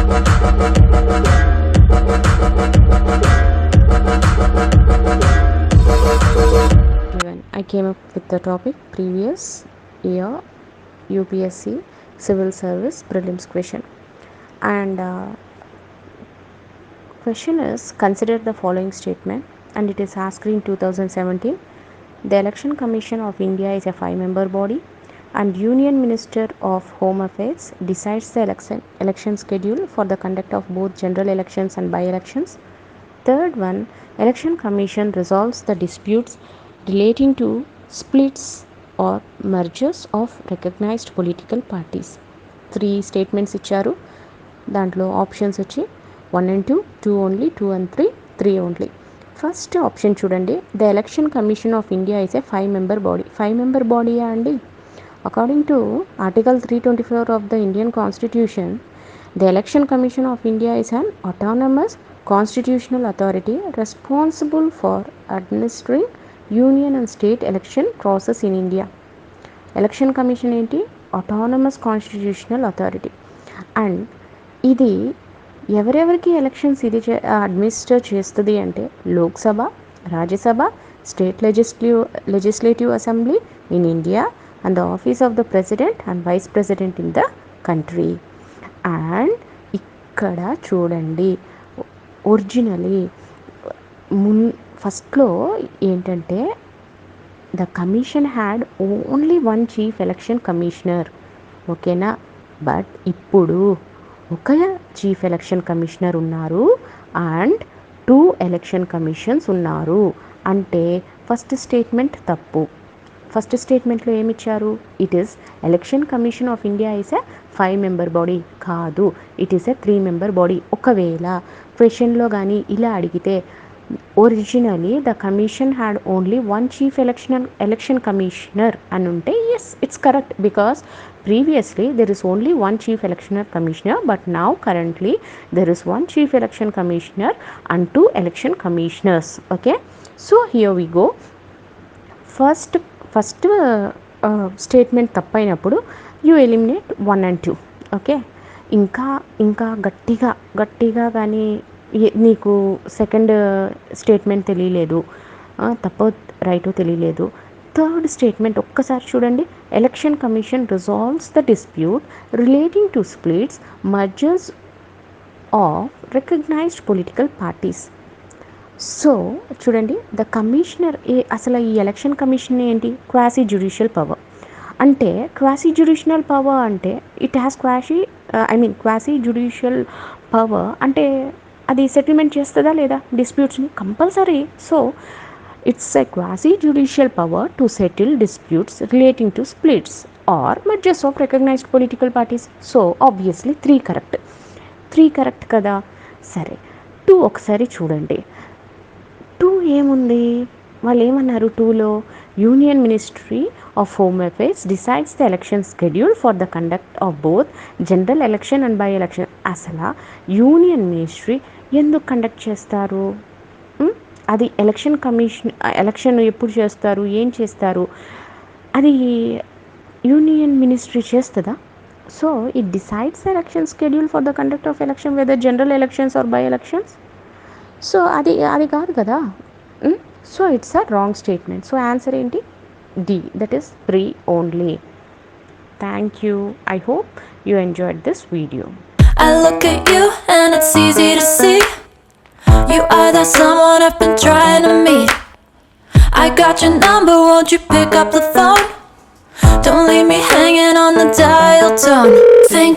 I came up with the topic previous year UPSC civil service prelims question, and question is, consider the following statement, and it is asked in 2017. The Election Commission of India is a 5-member body, and Union Minister of Home Affairs decides the election schedule for the conduct of both general elections and by-elections. Third one, Election Commission resolves the disputes relating to splits or mergers of recognized political parties. 3 statements ఇచ్చారు. దాంట్లో options వచ్చి 1 and 2, 2 only, 2 and 3, 3 only. First option చూడండి, the election commission of India is a 5-member body. 5-member బాడీయా అండి? According to article 324 of the Indian constitution, the election commission of India is an autonomous constitutional authority responsible for administering union and state election process in India. Election commission ఏంటి? Autonomous constitutional authority. And ఇది ఎవరెవరికి elections ఇది administer చేస్తుంది అంటే Lok Sabha, Rajya Sabha, state legislative assembly in India and the office of the president and vice president in the country. And ఇక్కడ చూడండి, originally ఫస్ట్లో ఏంటంటే the commission had only 1 chief election commissioner, ఓకేనా? బట్ ఇప్పుడు ఒక చీఫ్ ఎలక్షన్ కమిషనర్ ఉన్నారు అండ్ 2 ఎలక్షన్ కమిషన్స్ ఉన్నారు. అంటే ఫస్ట్ స్టేట్మెంట్ తప్పు. ఫస్ట్ స్టేట్మెంట్లో ఏమిచ్చారు? It is election commission of India is a 5-member body. కాదు, it is a 3-member body. ఒకవేళ క్వశ్చన్లో కానీ ఇలా అడిగితే originally the commission had only 1 chief election commissioner అని ఉంటే yes, it's correct, because previously there is only 1 chief election commissioner, but now currently there is 1 chief election commissioner and 2 election commissioners. Okay, so here we go. First statement తప్పైనప్పుడు you eliminate 1 and 2. Okay, ఇంకా గట్టిగా కానీ నీకు second statement తెలియలేదు, తప్పో రైటో తెలియలేదు, third statement ఒక్కసారి చూడండి. Election commission resolves the dispute relating to splits mergers of recognised political parties. So చూడండి, ద కమిషనర్ అసలు ఈ ఎలక్షన్ కమిషన్ ఏంటి? Quasi judicial power. అంటే క్వాసీ జ్యుడిషియల్ పవర్ అంటే it has quasi judicial power అంటే అది సెటిల్మెంట్ చేస్తుందా లేదా డిస్ప్యూట్స్ని? Compulsory. So it's a quasi judicial power to settle disputes relating to splits or mergers of recognised political parties. So obviously 3 correct కదా. సరే, 2 ఒకసారి చూడండి. 2 ఏముంది? వాళ్ళు ఏమన్నారు 2లో? Union ministry of home affairs decides the election schedule for the conduct of both general election and by election. అసలు union ministry ఎందుకు కండక్ట్ చేస్తారు? అది ఎలక్షన్ ఎప్పుడు చేస్తారు, ఏం చేస్తారు, అది యూనియన్ మినిస్ట్రీ చేస్తుందా? So it decides the election schedule for the conduct of election whether general elections or by elections. So అది కాదు కదా. So it's a wrong statement. So answer ఏంటి? D, that is 3 only. Thank you. I hope you enjoyed this video. I look at you and it's easy to see you are that someone I've been trying to meet. I got your number, won't you pick up the phone? Don't leave me hanging on the dial tone. Think